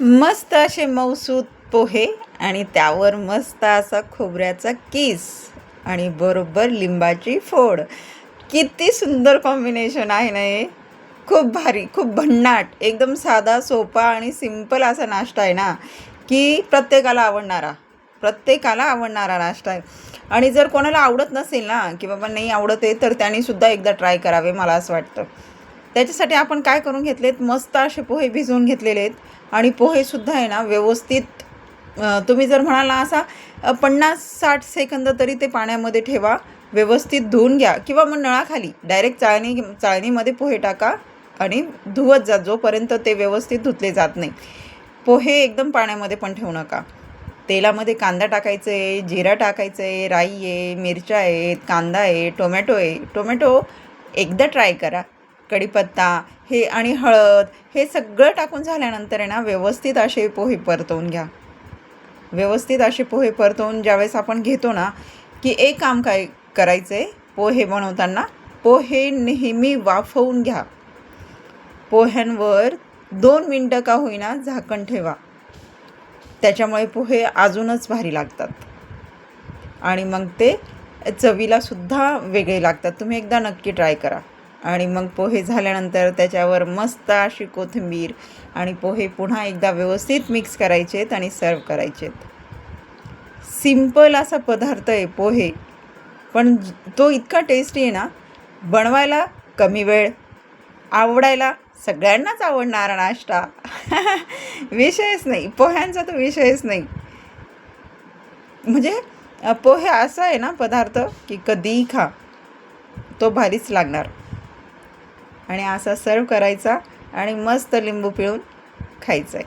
मस्त असे मऊसूत पोहे आणि त्यावर मस्त असा खोबऱ्याचा किस आणि बरोबर लिंबाची फोड. किती सुंदर कॉम्बिनेशन आहे ना हे. खूप भारी, खूप भन्नाट, एकदम साधा, सोपा आणि सिंपल असा नाश्ता आहे ना, की प्रत्येकाला आवडणारा नाश्ता आहे. आणि जर कोणाला आवडत नसेल ना, की बाबा नाही आवडत आहे, तर त्यांनीसुद्धा एकदा ट्राय करावे मला असं वाटतं. त्याच्यासाठी आपण काय करून घेतलेत, मस्त असे पोहे भिजवून घेतलेले आहेत आणि पोहेसुद्धा आहे ना व्यवस्थित, तुम्ही जर म्हणाल ना असा 50-60 सेकंद तरी ते पाण्यामध्ये ठेवा, व्यवस्थित धुवून घ्या किंवा मग नळाखाली डायरेक्ट चाळणीमध्ये पोहे टाका आणि धुवत जा जोपर्यंत ते व्यवस्थित धुतले जात नाही. पोहे एकदम पाण्यामध्ये पण ठेवू नका. तेलामध्ये कांदा टाकायचं आहे, जिरा टाकायचं आहे, राई आहे, मिरच्या आहेत, कांदा आहे, टोमॅटो एकदा ट्राय करा. कढीपत्ता हे आणि हळद हे सगळं टाकून झाल्यानंतर आहे ना व्यवस्थित असे पोहे परतवून घ्या. व्यवस्थित असे पोहे परतवून ज्यावेळेस आपण घेतो ना, की एक काम काय करायचं आहे, पोहे बनवताना पोहे नेहमी वाफवून घ्या. पोह्यांवर 2 मिनटं का होईना झाकण ठेवा. त्याच्यामुळे पोहे अजूनच भारी लागतात आणि मग ते चवीलासुद्धा वेगळे लागतात. तुम्ही एकदा नक्की ट्राय करा. आणि मग पोहे झाल्यानंतर त्याच्यावर मस्त अशी कोथिंबीर आणि पोहे पुन्हा एकदा व्यवस्थित मिक्स करायचे आहेत आणि सर्व करायचे आहेत. सिंपल असा पदार्थ आहे पोहे, पण तो इतका टेस्टी आहे ना, बनवायला कमी वेळ, आवडायला सगळ्यांनाच आवडणारा नाश्ता. विषयच नाही, पोह्यांचा तर विषयच नाही. म्हणजे पोहे असा आहे ना पदार्थ की कधीही खा, तो भारीच लागणार. आणि असा सर्व करायचा आणि मस्त लिंबू पिळून खायचं आहे.